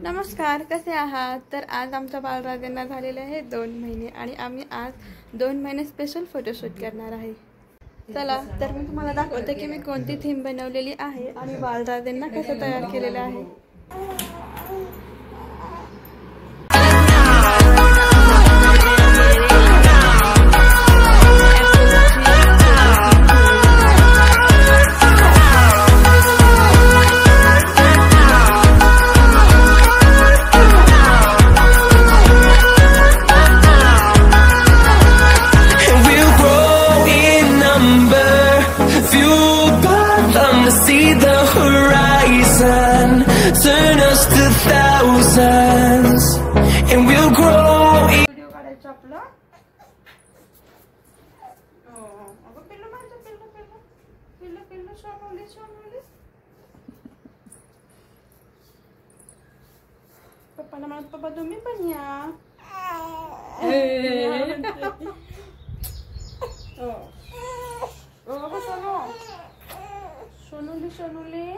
नमस्कार, कसे आहात? तर आज आमच्या बालराजांना झालेले आहे 2 महिने आणि आम्ही आज 2 महिने स्पेशल फोटोशूट करणार आहे। चला तर मी तुम्हाला दाखवते की मी कोणती थीम बनवलेली आहे आणि बालराजांना कसं तयार केलेलं आहे। See the horizon, turn us to thousands, and we'll grow. Video काढायचं आपलं। अगं पिल्लू माझं पिल्लू पिल्लू पिल्लू पिल्लू सोनवली सोनवली। पप्पाला म्हणत पप्पा तुम्ही पण या। सोनवली सोनवली